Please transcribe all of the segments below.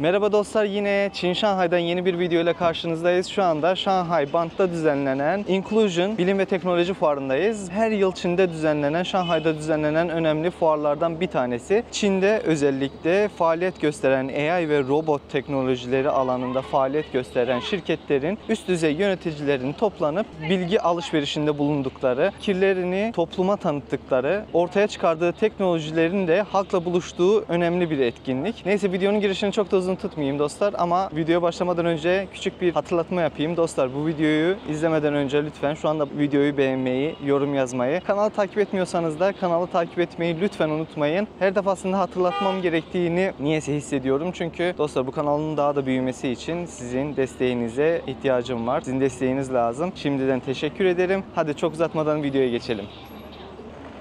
Merhaba dostlar, yine Çin Şanghay'dan yeni bir video ile karşınızdayız. Şu anda Şanghay Band'da düzenlenen Inclusion Bilim ve Teknoloji Fuarı'ndayız. Her yıl Çin'de düzenlenen, Şanghay'da düzenlenen önemli fuarlardan bir tanesi. Çin'de özellikle faaliyet gösteren AI ve robot teknolojileri alanında faaliyet gösteren şirketlerin üst düzey yöneticilerinin toplanıp bilgi alışverişinde bulundukları, fikirlerini topluma tanıttıkları, ortaya çıkardığı teknolojilerin de halkla buluştuğu önemli bir etkinlik. Neyse, videonun girişini çok da uzun tutmayayım dostlar, ama videoya başlamadan önce küçük bir hatırlatma yapayım. Dostlar, bu videoyu izlemeden önce lütfen şu anda videoyu beğenmeyi, yorum yazmayı, kanalı takip etmiyorsanız da kanalı takip etmeyi lütfen unutmayın. Her defasında hatırlatmam gerektiğini niyeyse hissediyorum. Çünkü dostlar, bu kanalın daha da büyümesi için sizin desteğinize ihtiyacım var. Sizin desteğiniz lazım. Şimdiden teşekkür ederim. Hadi çok uzatmadan videoya geçelim.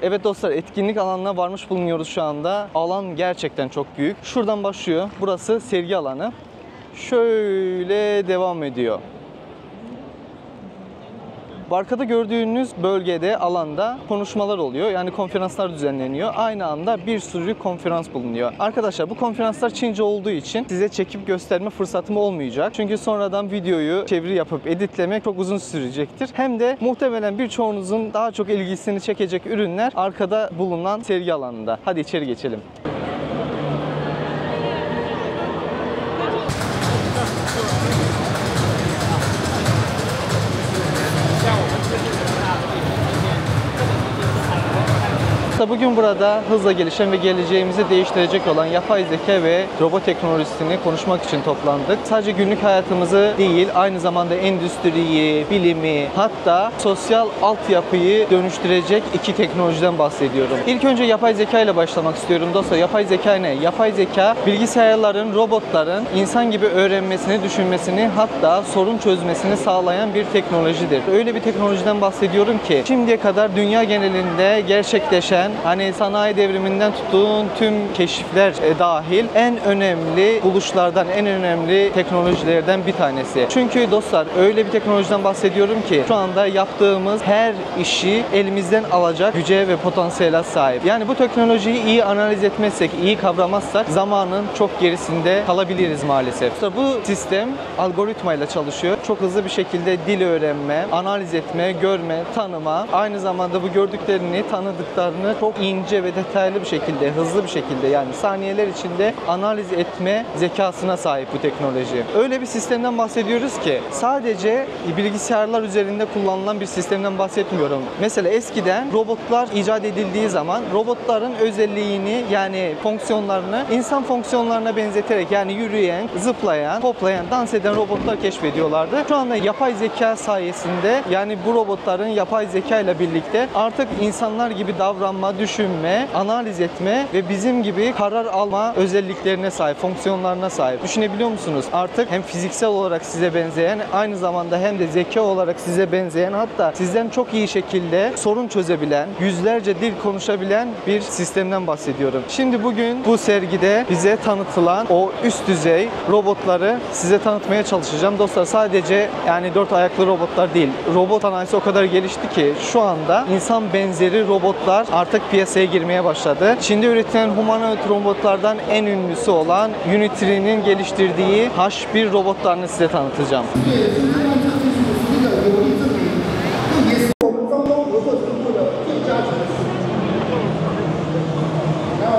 Evet dostlar, etkinlik alanına varmış bulunuyoruz şu anda. Alan gerçekten çok büyük. Şuradan başlıyor. Burası sergi alanı. Şöyle devam ediyor. Bu arkada gördüğünüz bölgede, alanda konuşmalar oluyor. Yani konferanslar düzenleniyor. Aynı anda bir sürü konferans bulunuyor. Arkadaşlar, bu konferanslar Çince olduğu için size çekip gösterme fırsatım olmayacak. Çünkü sonradan videoyu çeviri yapıp editlemek çok uzun sürecektir. Hem de muhtemelen birçoğunuzun daha çok ilgisini çekecek ürünler arkada bulunan sergi alanında. Hadi içeri geçelim. Bugün burada hızla gelişen ve geleceğimizi değiştirecek olan yapay zeka ve robot teknolojisini konuşmak için toplandık. Sadece günlük hayatımızı değil, aynı zamanda endüstriyi, bilimi, hatta sosyal altyapıyı dönüştürecek iki teknolojiden bahsediyorum. İlk önce yapay zeka ile başlamak istiyorum dostlar. Yapay zeka ne? Yapay zeka, bilgisayarların, robotların insan gibi öğrenmesini, düşünmesini, hatta sorun çözmesini sağlayan bir teknolojidir. Öyle bir teknolojiden bahsediyorum ki şimdiye kadar dünya genelinde gerçekleşen, hani sanayi devriminden tuttuğun tüm keşifler dahil en önemli buluşlardan, en önemli teknolojilerden bir tanesi. Çünkü dostlar, öyle bir teknolojiden bahsediyorum ki şu anda yaptığımız her işi elimizden alacak güce ve potansiyele sahip. Yani bu teknolojiyi iyi analiz etmezsek, iyi kavramazsak zamanın çok gerisinde kalabiliriz maalesef. Bu sistem algoritmayla çalışıyor. Çok hızlı bir şekilde dil öğrenme, analiz etme, görme, tanıma, aynı zamanda bu gördüklerini, tanıdıklarını çok ince ve detaylı bir şekilde, hızlı bir şekilde, yani saniyeler içinde analiz etme zekasına sahip bu teknoloji. Öyle bir sistemden bahsediyoruz ki sadece bilgisayarlar üzerinde kullanılan bir sistemden bahsetmiyorum. Mesela eskiden robotlar icat edildiği zaman robotların özelliğini, yani fonksiyonlarını insan fonksiyonlarına benzeterek, yani yürüyen, zıplayan, hoplayan, dans eden robotlar keşfediyorlardı. Şu anda yapay zeka sayesinde, yani bu robotların yapay zeka ile birlikte artık insanlar gibi davranma, düşünme, analiz etme ve bizim gibi karar alma özelliklerine sahip, fonksiyonlarına sahip. Düşünebiliyor musunuz? Artık hem fiziksel olarak size benzeyen, aynı zamanda hem de zeka olarak size benzeyen, hatta sizden çok iyi şekilde sorun çözebilen, yüzlerce dil konuşabilen bir sistemden bahsediyorum. Şimdi bugün bu sergide bize tanıtılan o üst düzey robotları size tanıtmaya çalışacağım. Dostlar, sadece yani 4 ayaklı robotlar değil. Robot sanayisi o kadar gelişti ki şu anda insan benzeri robotlar artık piyasaya girmeye başladı. Çin'de üretilen humanoid robotlardan en ünlüsü olan Unity'nin geliştirdiği H1 robotlarını size tanıtacağım.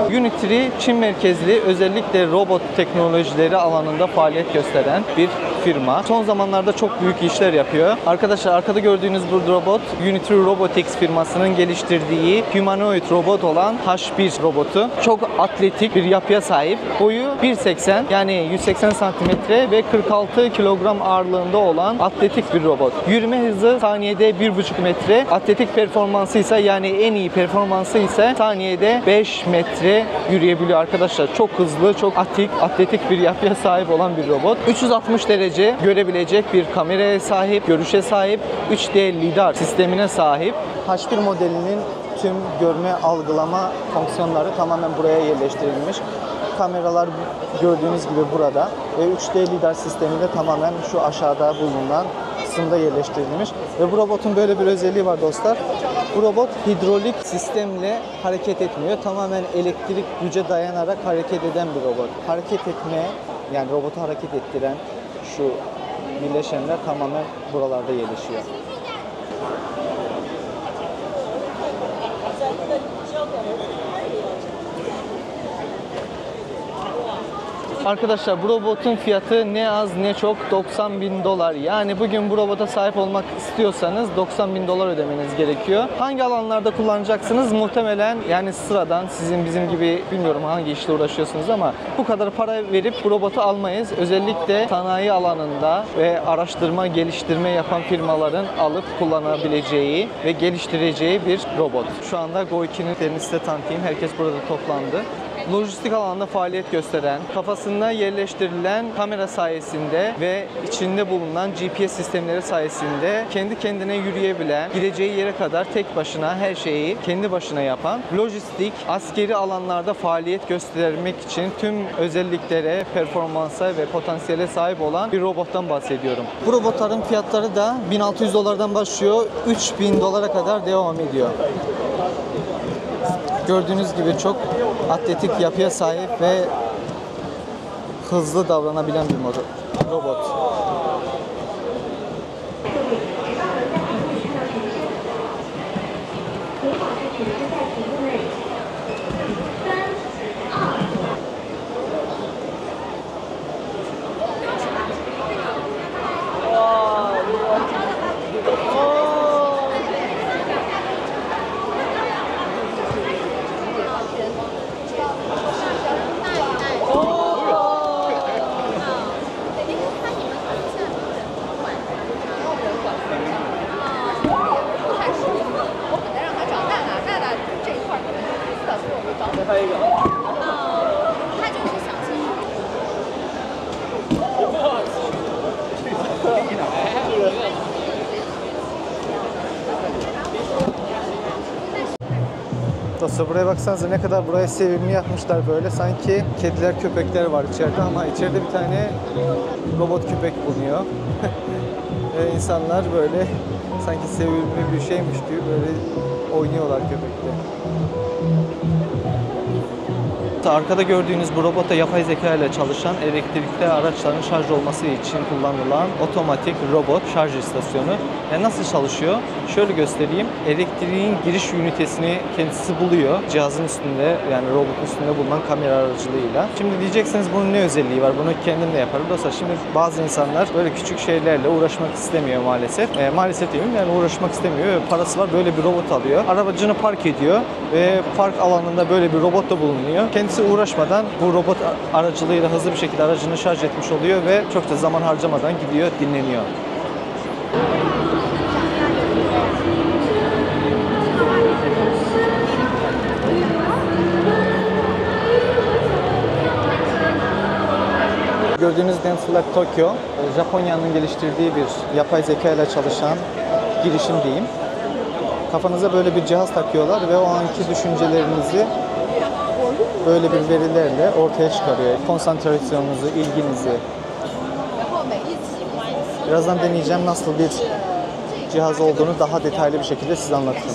Unity, Çin merkezli, özellikle robot teknolojileri alanında faaliyet gösteren bir firma. Son zamanlarda çok büyük işler yapıyor. Arkadaşlar, arkada gördüğünüz bu robot Unity Robotics firmasının geliştirdiği humanoid robot olan H1 robotu. Çok atletik bir yapıya sahip. Boyu 1.80, yani 180 santimetre ve 46 kilogram ağırlığında olan atletik bir robot. Yürüme hızı saniyede 1.5 metre. Atletik performansı ise, yani en iyi performansı ise saniyede 5 metre yürüyebiliyor arkadaşlar. Çok hızlı, çok atletik bir yapıya sahip olan bir robot. 360 derece görebilecek bir kameraya sahip, görüşe sahip, 3D lidar sistemine sahip. H1 modelinin tüm görme, algılama fonksiyonları tamamen buraya yerleştirilmiş. Kameralar gördüğünüz gibi burada ve 3D lidar sistemi de tamamen şu aşağıda bulunan kısımda yerleştirilmiş. Ve bu robotun böyle bir özelliği var dostlar. Bu robot hidrolik sistemle hareket etmiyor. Tamamen elektrik güce dayanarak hareket eden bir robot. Hareket etme, yani robotu hareket ettiren şu bileşenler tamamen buralarda yerleşiyor. Arkadaşlar bu robotun fiyatı ne az ne çok $90.000. Yani bugün bu robota sahip olmak istiyorsanız $90.000 ödemeniz gerekiyor. Hangi alanlarda kullanacaksınız? Muhtemelen yani sıradan sizin bizim gibi bilmiyorum hangi işle uğraşıyorsunuz ama bu kadar para verip bu robotu almayız. Özellikle sanayi alanında ve araştırma geliştirme yapan firmaların alıp kullanabileceği ve geliştireceği bir robot. Şu anda Go2'nin size tanıtayım. Herkes burada toplandı. Lojistik alanda faaliyet gösteren, kafasında yerleştirilen kamera sayesinde ve içinde bulunan GPS sistemleri sayesinde kendi kendine yürüyebilen, gideceği yere kadar tek başına her şeyi kendi başına yapan, lojistik, askeri alanlarda faaliyet göstermek için tüm özelliklere, performansa ve potansiyele sahip olan bir robottan bahsediyorum. Bu robotların fiyatları da $1.600'dan başlıyor, $3.000 kadar devam ediyor. Gördüğünüz gibi çok atletik yapıya sahip ve hızlı davranabilen bir robot. Dostlar buraya baksanıza ne kadar buraya sevimli yapmışlar böyle. Sanki kediler, köpekler var içeride ama içeride bir tane robot köpek bulunuyor. Ve insanlar böyle sanki sevimli bir şeymiş gibi böyle oynuyorlar köpekle. Arkada gördüğünüz bu robot da yapay zeka ile çalışan elektrikli araçların şarj olması için kullanılan otomatik robot şarj istasyonu. Yani nasıl çalışıyor? Şöyle göstereyim. Elektriğin giriş ünitesini kendisi buluyor. Cihazın üstünde yani robotun üstünde bulunan kamera aracılığıyla. Şimdi diyeceksiniz bunun ne özelliği var? Bunu kendim de yaparım. Dostlar şimdi bazı insanlar böyle küçük şeylerle uğraşmak istemiyor maalesef. Maalesef değil mi? Yani uğraşmak istemiyor ve parası var böyle bir robot alıyor. Arabacını park ediyor ve park alanında böyle bir robot da bulunuyor. Kendisi uğraşmadan bu robot aracılığıyla hızlı bir şekilde aracını şarj etmiş oluyor ve çok da zaman harcamadan gidiyor, dinleniyor. Gördüğünüz Denselab Tokyo, Japonya'nın geliştirdiği bir yapay zeka ile çalışan girişim diyeyim. Kafanıza böyle bir cihaz takıyorlar ve o anki düşüncelerinizi böyle bir verilerle ortaya çıkarıyor. Konsantrasyonunuzu, ilginizi. Birazdan deneyeceğim nasıl bir cihaz olduğunu daha detaylı bir şekilde size anlatayım.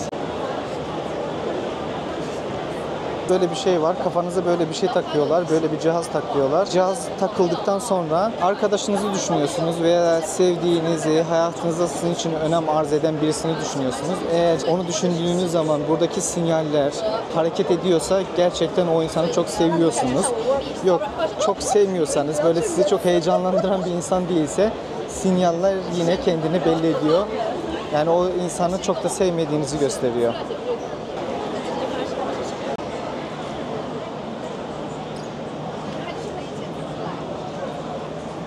Böyle bir şey var. Kafanıza böyle bir şey takıyorlar. Böyle bir cihaz takıyorlar. Cihaz takıldıktan sonra arkadaşınızı düşünüyorsunuz veya sevdiğinizi, hayatınızda sizin için önem arz eden birisini düşünüyorsunuz. Eğer onu düşündüğünüz zaman buradaki sinyaller hareket ediyorsa gerçekten o insanı çok seviyorsunuz. Yok, çok sevmiyorsanız, böyle sizi çok heyecanlandıran bir insan değilse sinyaller yine kendini belli ediyor. Yani o insanı çok da sevmediğinizi gösteriyor.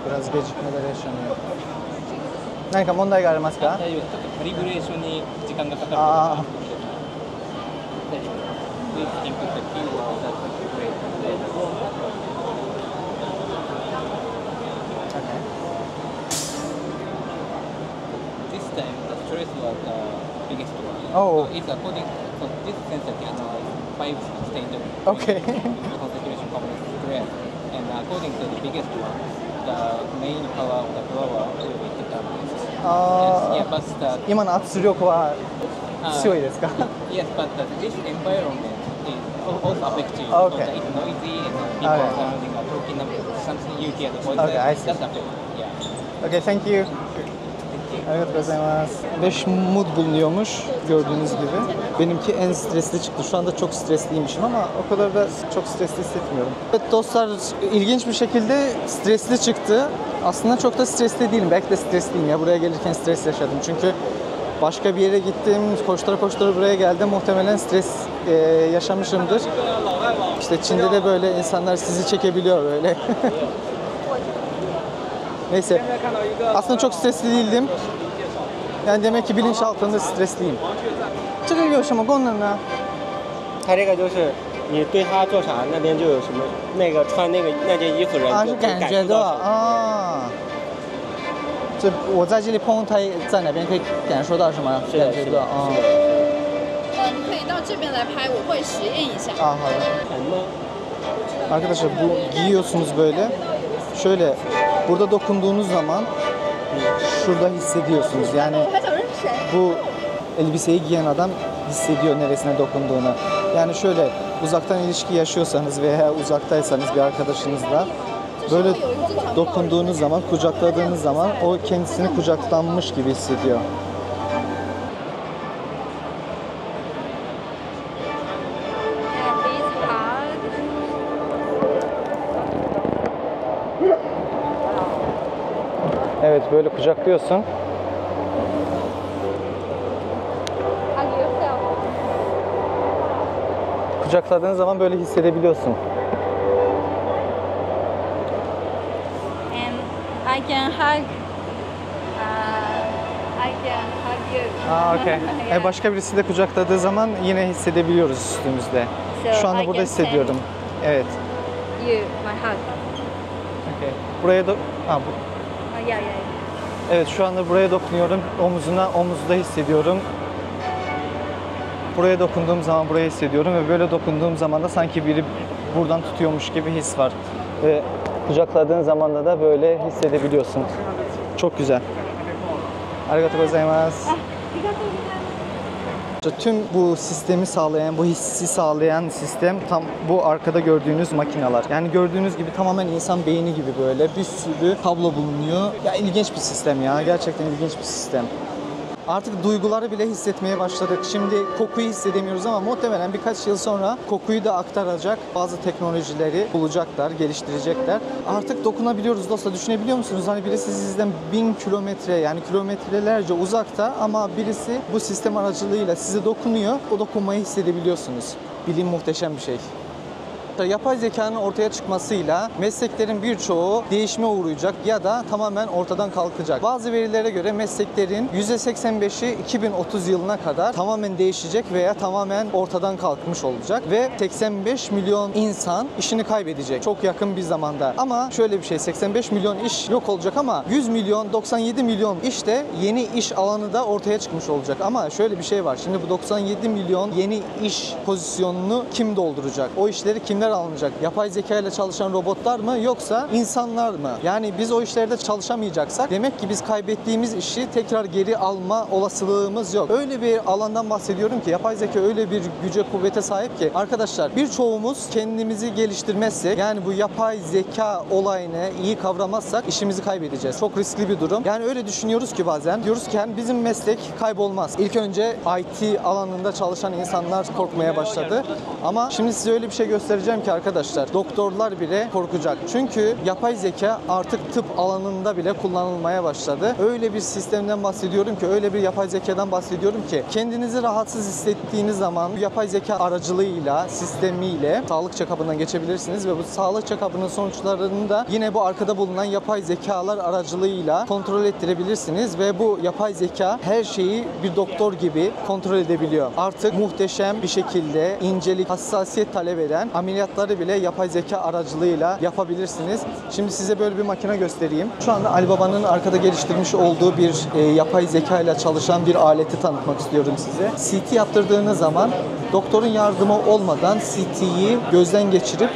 Biraz gecikmeler yaşanıyor. 何か問題がありますか？大丈夫です。ちょっとカリブレーションに時間がかかるので、あ大丈夫です。Please input the keyword that you create. This time the stress was the biggest one. Oh. It's according so this sensor can 5 stages. Okay. Concentration complex stress. And according to the biggest one, the main power of the blower will be determined. Yeah, but the 今の圧力は強いですか？ yes, but this environment is also affects you. Okay. It's noisy and people Okay. surrounding are talking. in a, something you get the voice. Okay, I see. That's the feeling. Yeah. Okay, thank you. Evet, gozaimasu. 5 mood bulunuyormuş gördüğünüz gibi. Benimki en stresli çıktı. Şu anda çok stresliymişim ama o kadar da çok stresli hissetmiyorum. Evet dostlar, ilginç bir şekilde stresli çıktı. Aslında çok da stresli değilim. Belki de stresliyim ya. Buraya gelirken stres yaşadım. Çünkü başka bir yere gittim, koştura koştura buraya geldim. Muhtemelen stres yaşamışımdır. İşte Çin'de de böyle insanlar sizi çekebiliyor böyle. Neyse. Aslında çok stresli değildim. Yani demek ki bilinçaltında stresliyim. 这个有什么功能呢？它这个就是你对它做啥，那边就有什么那个穿那件衣服人啊，就是感觉的感受到什么。啊。这我在这里碰它在哪边可以感受到什么是的，是的，感觉的啊？是的。你可以到这边来拍，我会实验一下。啊，好的。很吗？ Arkadaşlar bu giyiyorsunuz böyle. Şöyle burada dokunduğunuz zaman şurada hissediyorsunuz. Yani bu elbiseyi giyen adam hissediyor neresine dokunduğunu. Yani şöyle uzaktan ilişki yaşıyorsanız veya uzaktaysanız bir arkadaşınızla böyle dokunduğunuz zaman, kucakladığınız zaman o kendisini kucaklanmış gibi hissediyor. Evet, böyle kucaklıyorsun. Kucakladığın zaman böyle hissedebiliyorsun. And I can hug. I can hug you. Okay. Başka birisi de kucakladığı zaman yine hissedebiliyoruz üstümüzde. So Şu anda I burada can hissediyorum. Evet. You, my hug. Okay. Buraya da Yeah, yeah. evet, şu anda buraya dokunuyorum. Omuzda hissediyorum. Buraya dokunduğum zaman buraya hissediyorum ve böyle dokunduğum zaman da sanki biri buradan tutuyormuş gibi his var. Ve kucakladığın zaman da böyle hissedebiliyorsun. Çok güzel. Arigatou gozaimasu. Tüm bu sistemi sağlayan, bu hissi sağlayan sistem tam bu arkada gördüğünüz makineler. Yani gördüğünüz gibi tamamen insan beyni gibi böyle bir sürü kablo bulunuyor. Ya ilginç bir sistem ya. Gerçekten ilginç bir sistem. Artık duyguları bile hissetmeye başladık. Şimdi kokuyu hissedemiyoruz ama muhtemelen birkaç yıl sonra kokuyu da aktaracak bazı teknolojileri bulacaklar, geliştirecekler. Artık dokunabiliyoruz dostlar. Düşünebiliyor musunuz? Hani birisi sizden 1000 kilometre, yani kilometrelerce uzakta ama birisi bu sistem aracılığıyla size dokunuyor. O dokunmayı hissedebiliyorsunuz. Bilim muhteşem bir şey. Yapay zekanın ortaya çıkmasıyla mesleklerin birçoğu değişime uğrayacak ya da tamamen ortadan kalkacak. Bazı verilere göre mesleklerin %85'i 2030 yılına kadar tamamen değişecek veya tamamen ortadan kalkmış olacak ve 85 milyon insan işini kaybedecek çok yakın bir zamanda. Ama şöyle bir şey, 85 milyon iş yok olacak ama 100 milyon, 97 milyon iş de yeni iş alanı da ortaya çıkmış olacak. Ama şöyle bir şey var. Şimdi bu 97 milyon yeni iş pozisyonunu kim dolduracak? O işleri kimler alınacak? Yapay zeka ile çalışan robotlar mı yoksa insanlar mı? Yani biz o işlerde çalışamayacaksak demek ki biz kaybettiğimiz işi tekrar geri alma olasılığımız yok. Öyle bir alandan bahsediyorum ki yapay zeka öyle bir güce kuvvete sahip ki arkadaşlar birçoğumuz kendimizi geliştirmezsek yani bu yapay zeka olayını iyi kavramazsak işimizi kaybedeceğiz. Çok riskli bir durum. Yani öyle düşünüyoruz ki bazen diyoruz ki yani bizim meslek kaybolmaz. İlk önce IT alanında çalışan insanlar korkmaya başladı. Ama şimdi size öyle bir şey göstereceğim ki arkadaşlar doktorlar bile korkacak. Çünkü yapay zeka artık tıp alanında bile kullanılmaya başladı. Öyle bir sistemden bahsediyorum ki, öyle bir yapay zekadan bahsediyorum ki kendinizi rahatsız hissettiğiniz zaman bu yapay zeka aracılığıyla, sistemiyle sağlık check-up'ından geçebilirsiniz ve bu sağlık check-up'ının sonuçlarını da yine bu arkada bulunan yapay zekalar aracılığıyla kontrol ettirebilirsiniz ve bu yapay zeka her şeyi bir doktor gibi kontrol edebiliyor. Artık muhteşem bir şekilde incelik, hassasiyet talep eden ameliyatları bile yapay zeka aracılığıyla yapabilirsiniz. Şimdi size böyle bir makine göstereyim. Şu anda Alibaba'nın arkada geliştirmiş olduğu bir yapay zeka ile çalışan bir aleti tanıtmak istiyorum size. CT yaptırdığınız zaman doktorun yardımı olmadan CT'yi gözden geçirip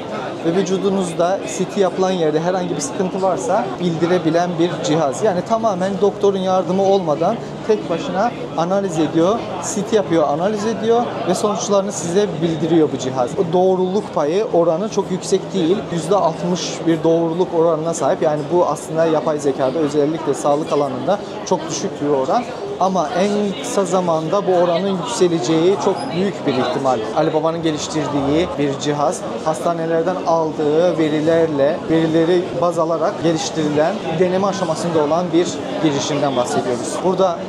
ve vücudunuzda CT yapılan yerde herhangi bir sıkıntı varsa bildirebilen bir cihaz. Yani tamamen doktorun yardımı olmadan tek başına analiz ediyor, CT yapıyor, analiz ediyor ve sonuçlarını size bildiriyor bu cihaz. O doğruluk payı oranı çok yüksek değil. %60 bir doğruluk oranına sahip. Yani bu aslında yapay zekada özellikle sağlık alanında çok düşük bir oran. Ama en kısa zamanda bu oranın yükseleceği çok büyük bir ihtimal. Alibaba'nın geliştirdiği bir cihaz, hastanelerden aldığı verileri baz alarak geliştirilen, deneme aşamasında olan bir girişimden bahsediyoruz. Burada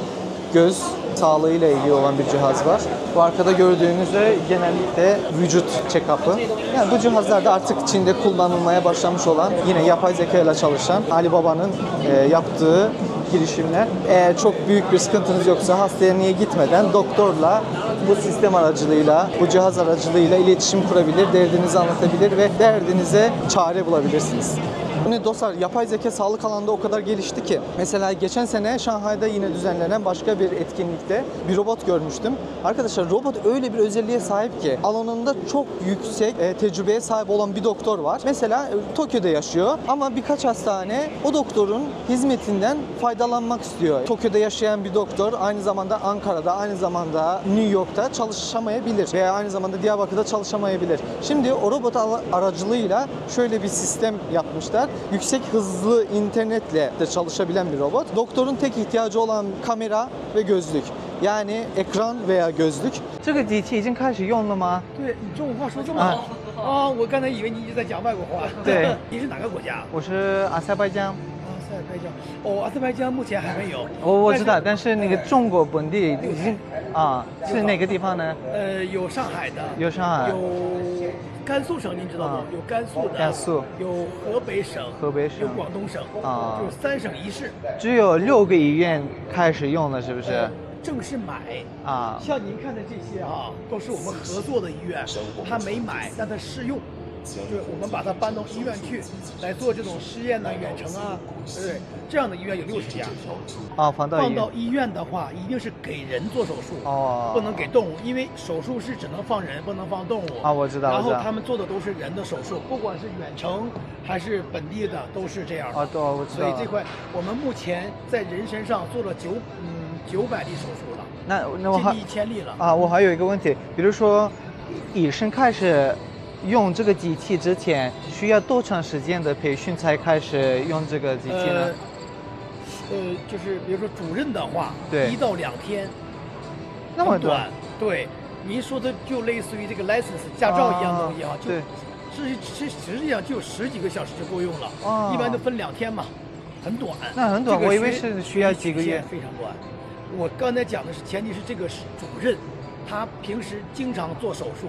göz sağlığıyla ilgili olan bir cihaz var. Bu arkada gördüğünüzde genellikle vücut check-up'ı. Yani bu cihazlarda artık Çin'de kullanılmaya başlamış olan, yine yapay zeka ile çalışan Alibaba'nın yaptığı girişimler. Eğer çok büyük bir sıkıntınız yoksa hastaneye gitmeden doktorla bu sistem aracılığıyla, bu cihaz aracılığıyla iletişim kurabilir, derdinizi anlatabilir ve derdinize çare bulabilirsiniz. Bunu dostlar, yapay zeka sağlık alanında o kadar gelişti ki mesela geçen sene Şanghay'da yine düzenlenen başka bir etkinlikte bir robot görmüştüm. Arkadaşlar robot öyle bir özelliğe sahip ki alanında çok yüksek tecrübeye sahip olan bir doktor var. Mesela Tokyo'da yaşıyor ama birkaç hastane o doktorun hizmetinden faydalanmak istiyor. Tokyo'da yaşayan bir doktor aynı zamanda Ankara'da, aynı zamanda New York'ta çalışamayabilir veya aynı zamanda Diyarbakır'da çalışamayabilir. Şimdi o robot aracılığıyla şöyle bir sistem yapmışlar. Yüksek hızlı internetle de çalışabilen bir robot. Doktorun tek ihtiyacı olan kamera ve gözlük. Yani ekran veya gözlük. 这个机器已经开始用了吗？对你中国话说这么好啊！我刚才以为你一直在讲外国话。对你是哪个国家？我是阿塞拜疆。阿塞拜疆。哦，阿塞拜疆目前还没有。我知道，但是那个中国本地已经是哪个地方呢？有上海的，有上海，有甘肃省，您知道吗？有甘肃的，甘肃，有河北省，有广东省，就是3省1市。只有6个医院开始用了，是不是？正式买啊，像您看的这些都是我们合作的医院，他没买，但他试用。就是我们把它搬到医院去来做这种试验远程对，这样的医院有60家。放到医院的话，一定是给人做手术，不能给动物，因为手术是只能放人，不能放动物。我知道。然后他们做的都是人的手术，不管是远程还是本地的，都是这样的。对，我知道。所以这块我们目前在人身上做了900例手术了，那我还近1000例了。我还有一个问题，比如说医生开始用这个机器之前，需要多长时间的培训才开始用这个机器呢？就是比如说主任的话，对1到2天，那么短。对，您说的就类似于这个 license 驾照一样东西对，实际上就10几个小时就够用了，一般都分2天嘛，很短。那很短，我以为是需要几个月。非常短。我刚才讲的是前提是这个是主任。他平时经常做手术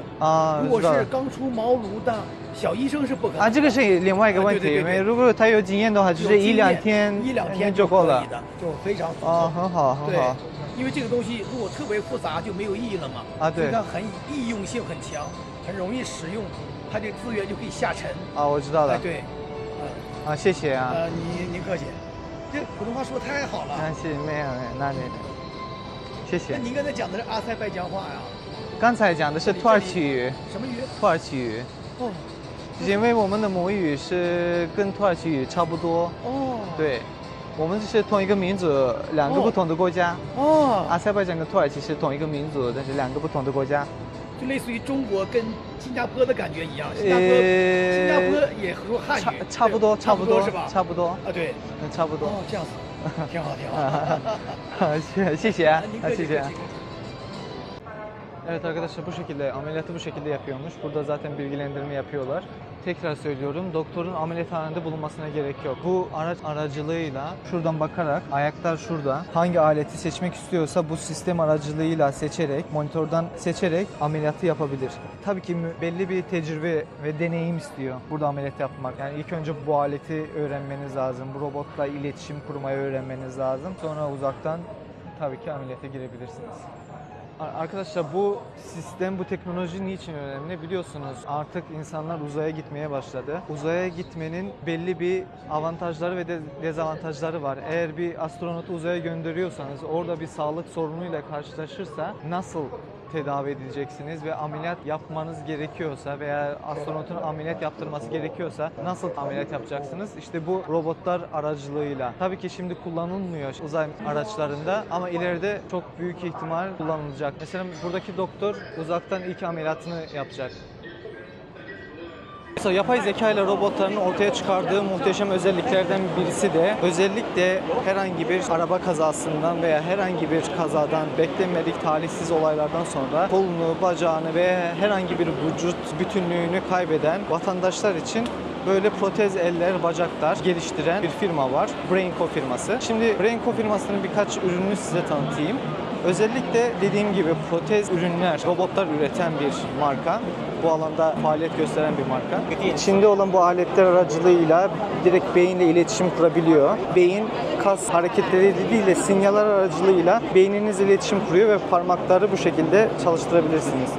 如果是刚出茅庐的小医生是不可能这个是另外一个问题，因为如果他有经验的话，只是1、2天就够了，就非常很好很好。因为这个东西如果特别复杂就没有意义了嘛。对，它易用性很强，很容易使用，它这个资源就可以下沉。我知道了。对，谢谢啊。您客气，这普通话说太好了。谢谢，没有，那谢谢。您刚才讲的是阿塞拜疆话呀？刚才讲的是土耳其语。什么语？土耳其语。因为我们的母语是跟土耳其语差不多。对，我们是同一个民族，2个不同的国家。阿塞拜疆跟土耳其是同一个民族，但是2个不同的国家。就类似于中国跟新加坡的感觉一样。新加坡也说汉语。差不多是吧？差不多。对，差不多。这样子。挺好。谢谢，谢谢。Evet arkadaşlar, bu şekilde ameliyatı bu şekilde yapıyormuş. Burada zaten bilgilendirme yapıyorlar. Tekrar söylüyorum, doktorun ameliyathanede bulunmasına gerek yok. Bu araç aracılığıyla şuradan bakarak, ayaklar şurada, hangi aleti seçmek istiyorsa bu sistem aracılığıyla seçerek, monitörden seçerek ameliyatı yapabilir. Tabii ki belli bir tecrübe ve deneyim istiyor burada ameliyat yapmak. Yani ilk önce bu aleti öğrenmeniz lazım, bu robotla iletişim kurmayı öğrenmeniz lazım. Sonra uzaktan tabii ki ameliyata girebilirsiniz. Arkadaşlar bu sistem, bu teknoloji niçin önemli biliyorsunuz, artık insanlar uzaya gitmeye başladı. Uzaya gitmenin belli bir avantajları ve dezavantajları var. Eğer bir astronotu uzaya gönderiyorsanız orada bir sağlık sorunuyla karşılaşırsa nasıl tedavi edileceksiniz ve ameliyat yapmanız gerekiyorsa veya astronotun ameliyat yaptırması gerekiyorsa nasıl ameliyat yapacaksınız? İşte bu robotlar aracılığıyla. Tabii ki şimdi kullanılmıyor uzay araçlarında ama ileride çok büyük ihtimal kullanılacak. Mesela buradaki doktor uzaktan ilk ameliyatını yapacak. Yapay zeka ile robotların ortaya çıkardığı muhteşem özelliklerden birisi de özellikle herhangi bir araba kazasından veya herhangi bir kazadan beklenmedik talihsiz olaylardan sonra kolunu, bacağını ve herhangi bir vücut bütünlüğünü kaybeden vatandaşlar için böyle protez eller, bacaklar geliştiren bir firma var. Brainco firması. Şimdi Brainco firmasının birkaç ürününü size tanıtayım. Özellikle dediğim gibi protez ürünler, robotlar üreten bir marka. Bu alanda faaliyet gösteren bir marka. İçinde olan bu aletler aracılığıyla direkt beyinle iletişim kurabiliyor. Beyin kas hareketleri değil de sinyaller aracılığıyla beyninizle iletişim kuruyor ve parmakları bu şekilde çalıştırabilirsiniz.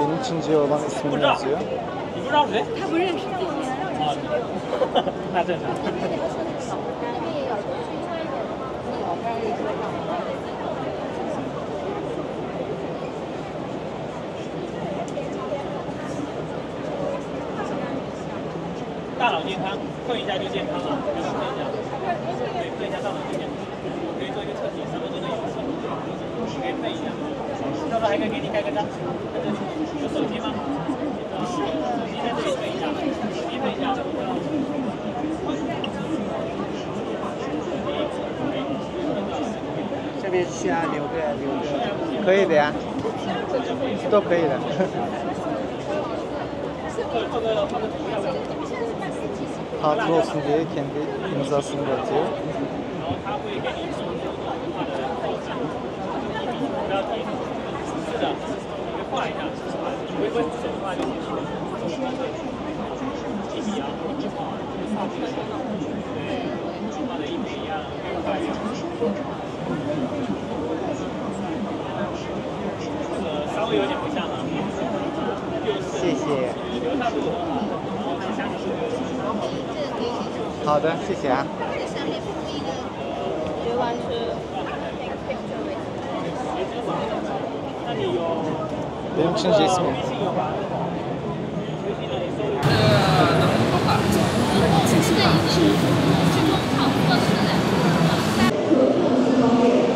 Benim Çince olan ismini yazıyor. 他不认识自己。那正常。 大脑健康，碰一下就健康了，不要碰一下。对，碰一下大脑就健康。可以做一个测试，3分钟的游戏，可以碰一下。到时候还可以给你盖个章。在这里有手机吗？手机在这里碰一下，手机碰一下。这边需要留个。可以的呀，都可以的。Hatır olsun diye kendi imzasını atıyor. Şişe. 好的，谢谢啊。学完是 Benim Çince ismim.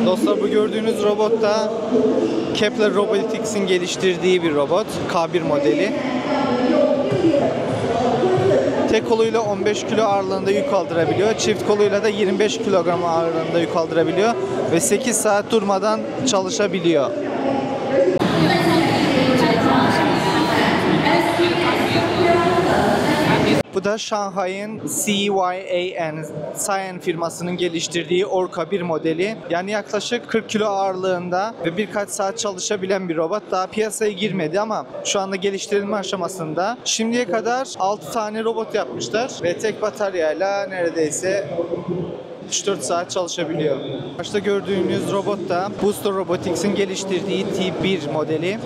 Dostlar bu gördüğünüz robot da Kepler Robotics'in geliştirdiği bir robot. K1 modeli. Tek koluyla 15 kilo ağırlığında yük kaldırabiliyor. Çift koluyla da 25 kilogram ağırlığında yük kaldırabiliyor. Ve 8 saat durmadan çalışabiliyor. Bu da Şanghay'ın CYAN firmasının geliştirdiği Orca 1 modeli. Yani yaklaşık 40 kilo ağırlığında ve birkaç saat çalışabilen bir robot. Daha piyasaya girmedi ama şu anda geliştirilme aşamasında. Şimdiye kadar 6 tane robot yapmışlar ve tek bataryayla neredeyse 3-4 saat çalışabiliyor. Başta gördüğünüz robot da Booster Robotics'in geliştirdiği T1 modeli.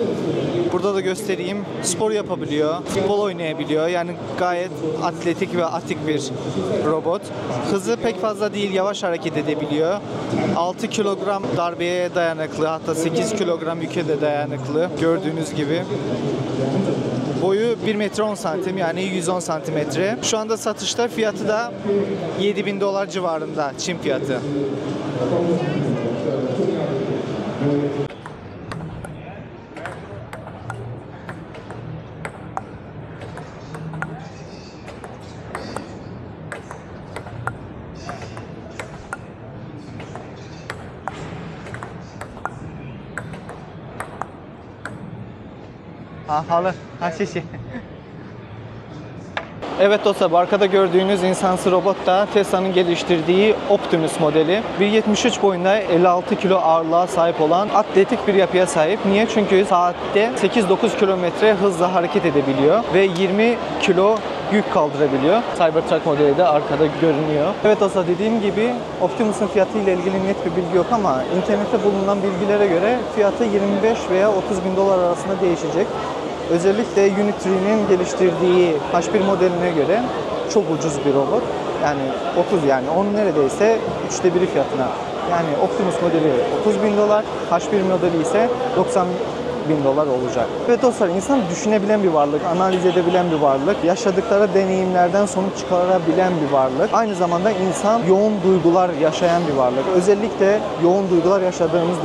Burada da göstereyim. Spor yapabiliyor, futbol oynayabiliyor. Yani gayet atletik ve atik bir robot. Hızı pek fazla değil, yavaş hareket edebiliyor. 6 kilogram darbeye dayanıklı, hatta 8 kilogram yüke de dayanıklı. Gördüğünüz gibi. Boyu 1 metre 10 santim, yani 110 santimetre. Şu anda satışta, fiyatı da $7.000 civarında, Çin fiyatı. Halı.谢谢. Evet dostlar, bu arkada gördüğünüz insansı robot da Tesla'nın geliştirdiği Optimus modeli. 1.73 boyunda 56 kilo ağırlığa sahip olan atletik bir yapıya sahip. Niye? Çünkü saatte 8-9 kilometre hızla hareket edebiliyor ve 20 kilo yük kaldırabiliyor. Cybertruck modeli de arkada görünüyor. Evet dostlar, dediğim gibi Optimus'un fiyatı ile ilgili net bir bilgi yok ama internette bulunan bilgilere göre fiyatı 25 veya $30.000 arasında değişecek. Özellikle Unitree'nin geliştirdiği H1 modeline göre çok ucuz bir robot. Yani 30 yani onun neredeyse 1/3 fiyatına. Yani Optimus modeli $30.000, H1 modeli ise $90.000 olacak. Ve dostlar insan düşünebilen bir varlık, analiz edebilen bir varlık, yaşadıkları deneyimlerden sonuç çıkarabilen bir varlık. Aynı zamanda insan yoğun duygular yaşayan bir varlık. Özellikle yoğun duygular yaşadığımız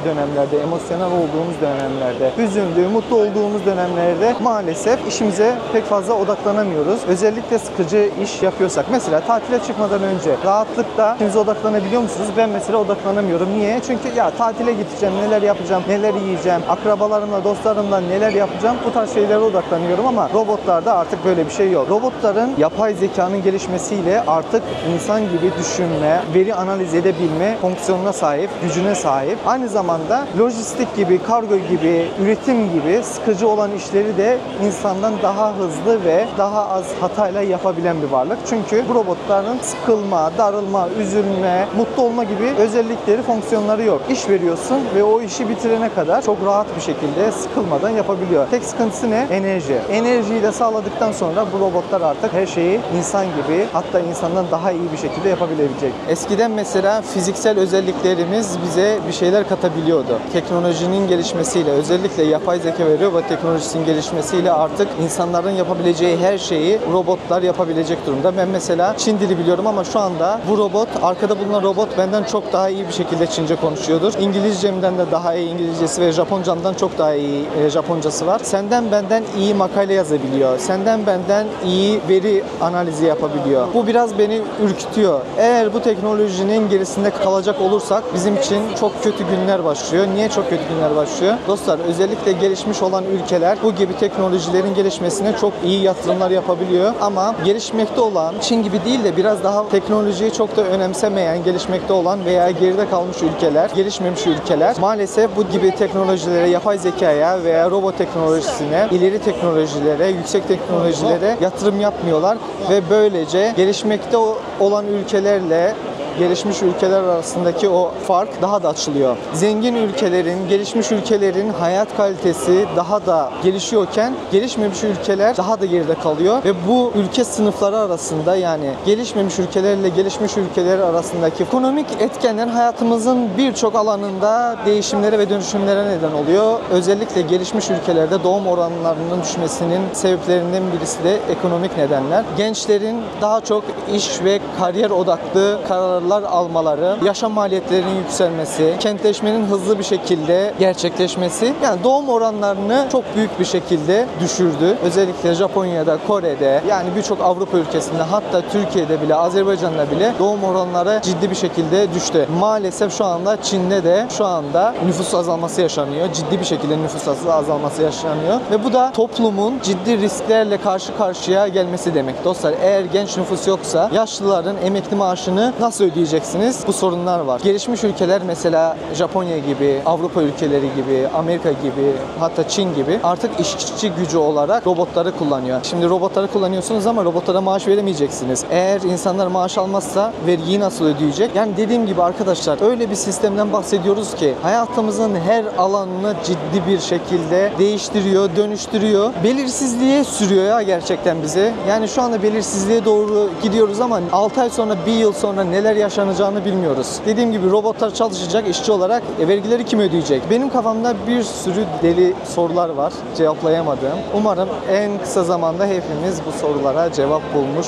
dönemlerde, emosyonel olduğumuz dönemlerde, hüzünlü, mutlu olduğumuz dönemlerde maalesef işimize pek fazla odaklanamıyoruz. Özellikle sıkıcı iş yapıyorsak. Mesela tatile çıkmadan önce rahatlıkla işinize odaklanabiliyor musunuz? Ben mesela odaklanamıyorum. Niye? Çünkü ya tatile gideceğim, neler yapacağım, neler yiyeceğim, akrabalarımla, dostlarımla neler yapacağım, bu tarz şeylere odaklanıyorum ama robotlarda artık böyle bir şey yok. Robotların yapay zekanın gelişmesiyle artık insan gibi düşünme, veri analiz edebilme fonksiyonuna sahip, gücüne sahip. Aynı zamanda lojistik gibi, kargo gibi, üretim gibi sıkıcı olan işleri de insandan daha hızlı ve daha az hatayla yapabilen bir varlık. Çünkü bu robotların sıkılma, darılma, üzülme, mutlu olma gibi özellikleri, fonksiyonları yok. İş veriyorsun ve o işi bitirene kadar çok rahat bir şekilde sıkılmadan yapabiliyor. Tek sıkıntısı ne? Enerji. Enerjiyi de sağladıktan sonra bu robotlar artık her şeyi insan gibi, hatta insandan daha iyi bir şekilde yapabilecek. Eskiden mesela fiziksel özelliklerimiz bize bir şeyler katabiliyordu. Teknolojinin gelişmesiyle, özellikle yapay zeka ve robot teknolojisinin gelişmesiyle artık insanların yapabileceği her şeyi robotlar yapabilecek durumda. Ben mesela Çin dili biliyorum ama şu anda bu robot, arkada bulunan robot benden çok daha iyi bir şekilde Çince konuşuyordur. İngilizcemden de daha iyi İngilizcesi ve Japoncamdan çok daha iyi Japoncası var. Senden benden iyi makale yazabiliyor. Senden benden iyi veri analizi yapabiliyor. Bu biraz beni ürkütüyor. Eğer bu teknolojinin gerisinde kalacak olursak bizim için çok kötü günler başlıyor. Niye çok kötü günler başlıyor? Dostlar özellikle gelişmiş olan ülkeler bu gibi teknolojilerin gelişmesine çok iyi yatırımlar yapabiliyor. Ama gelişmekte olan, Çin gibi değil de biraz daha teknolojiyi çok da önemsemeyen, gelişmekte olan veya geride kalmış ülkeler, gelişmemiş ülkeler maalesef bu gibi teknolojilere, yapay zekaya veya robot teknolojisine, ileri teknolojilere, yüksek teknolojilere yatırım yapmıyorlar ve böylece gelişmekte olan ülkelerle gelişmiş ülkeler arasındaki o fark daha da açılıyor. Zengin ülkelerin, gelişmiş ülkelerin hayat kalitesi daha da gelişiyorken gelişmemiş ülkeler daha da geride kalıyor ve bu ülke sınıfları arasında, yani gelişmemiş ülkelerle gelişmiş ülkeler arasındaki ekonomik etkenler hayatımızın birçok alanında değişimlere ve dönüşümlere neden oluyor. Özellikle gelişmiş ülkelerde doğum oranlarının düşmesinin sebeplerinden birisi de ekonomik nedenler. Gençlerin daha çok iş ve kariyer odaklı kararlar almaları, yaşam maliyetlerinin yükselmesi, kentleşmenin hızlı bir şekilde gerçekleşmesi, yani doğum oranlarını çok büyük bir şekilde düşürdü. Özellikle Japonya'da, Kore'de, yani birçok Avrupa ülkesinde, hatta Türkiye'de bile, Azerbaycan'da bile doğum oranları ciddi bir şekilde düştü. Maalesef şu anda Çin'de de şu anda nüfus azalması yaşanıyor. Ciddi bir şekilde nüfus azalması yaşanıyor ve bu da toplumun ciddi risklerle karşı karşıya gelmesi demek. Dostlar eğer genç nüfus yoksa yaşlıların emekli maaşını nasıl ödeyeceksiniz? Bu sorunlar var. Gelişmiş ülkeler mesela Japonya gibi, Avrupa ülkeleri gibi, Amerika gibi, hatta Çin gibi artık işçi gücü olarak robotları kullanıyor. Şimdi robotları kullanıyorsunuz ama robotlara maaş veremeyeceksiniz. Eğer insanlar maaş almazsa vergiyi nasıl ödeyecek? Yani dediğim gibi arkadaşlar öyle bir sistemden bahsediyoruz ki hayatımızın her alanını ciddi bir şekilde değiştiriyor, dönüştürüyor. Belirsizliğe sürüyor ya gerçekten bizi. Yani şu anda belirsizliğe doğru gidiyoruz ama 6 ay sonra, 1 yıl sonra neler yaşanacağını bilmiyoruz. Dediğim gibi robotlar çalışacak işçi olarak, vergileri kim ödeyecek? Benim kafamda bir sürü deli sorular var cevaplayamadığım. Umarım en kısa zamanda hepimiz bu sorulara cevap bulmuş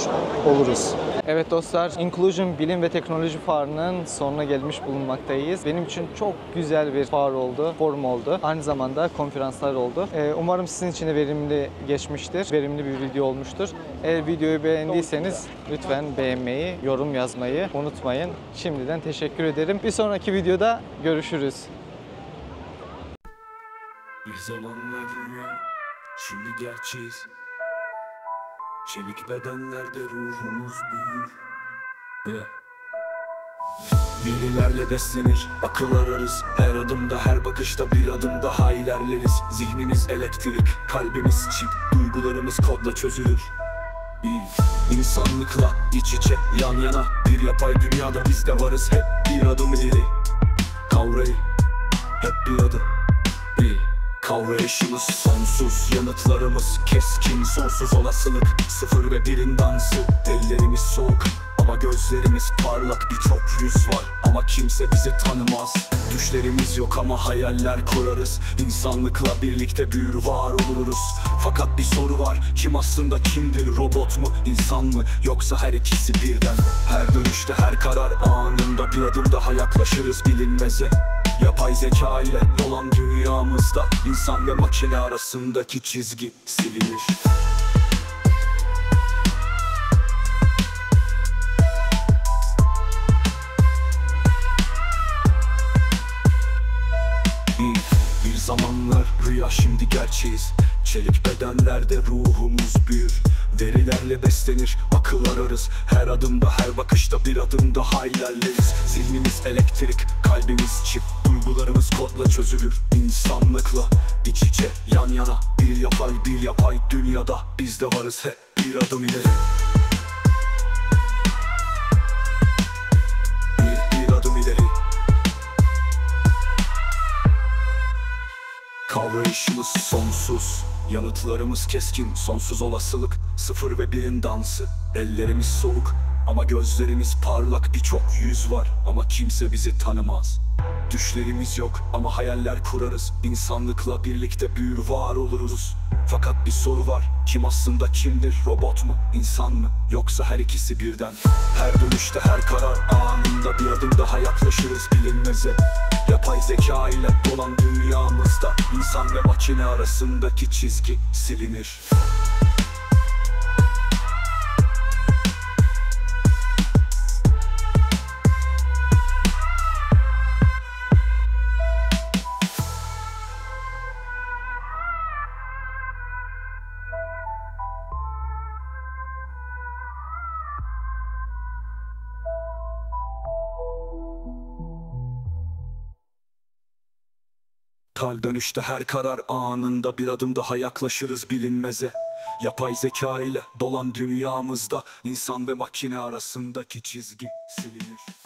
oluruz. Evet dostlar, Inclusion Bilim ve Teknoloji Fuarı'nın sonuna gelmiş bulunmaktayız. Benim için çok güzel bir fuar oldu, forum oldu. Aynı zamanda konferanslar oldu. Umarım sizin için de verimli geçmiştir, verimli bir video olmuştur. Eğer videoyu beğendiyseniz lütfen beğenmeyi, yorum yazmayı unutmayın. Şimdiden teşekkür ederim. Bir sonraki videoda görüşürüz. Bir zamanlar rüya, şimdi gerçeğiz. Çevik bedenlerde ruhumuz büyür. Yenilerle beslenir, akıl ararız. Her adımda, her bakışta bir adım daha ilerleriz. Zihnimiz elektrik, kalbimiz çip, duygularımız kodla çözülür. İnsanlıkla iç içe, yan yana, bir yapay dünyada biz de varız hep bir adım ileri. Kavrayı, hep bir adım, Kavrayışımız sonsuz, yanıtlarımız keskin. Sonsuz olasılık, 0 ve 1'in dansı. Ellerimiz soğuk ama gözlerimiz parlak. Birçok yüz var ama kimse bizi tanımaz. Düşlerimiz yok ama hayaller kurarız. İnsanlıkla birlikte büyür var oluruz. Fakat bir soru var, kim aslında kimdir? Robot mu, insan mı, yoksa her ikisi birden? Her dönüşte, her karar anında bir adım daha yaklaşırız bilinmeze. Yapay zeka ile dolan dünyamızda insan ve makine arasındaki çizgi silinir. Bir zamanlar rüya, şimdi gerçeğiz. Çelik bedenlerde ruhumuz büyür. Verilerle beslenir, akıl ararız. Her adımda, her bakışta bir adım daha ilerleriz. Zihnimiz elektrik, kalbimiz çip. Duygularımız kodla çözülür. İnsanlıkla iç içe, yan yana. Bir yapay dünyada biz de varız hep bir adım ileri. Bir adım ileri. Kavrayışımız sonsuz, yanıtlarımız keskin. Sonsuz olasılık, 0 ve 1'in dansı. Ellerimiz soğuk ama gözlerimiz parlak. Birçok yüz var ama kimse bizi tanımaz. Düşlerimiz yok ama hayaller kurarız. İnsanlıkla birlikte büyür var oluruz. Fakat bir soru var, kim aslında kimdir? Robot mu, insan mı, yoksa her ikisi birden? Her dönüşte, her karar anında bir adım daha yaklaşırız bilinmeze. Yapay zeka ile dolan dünyamızda insan ve makine arasındaki çizgi silinir. Her dönüşte, her karar anında bir adım daha yaklaşırız bilinmeze. Yapay zeka ile dolan dünyamızda insan ve makine arasındaki çizgi silinir.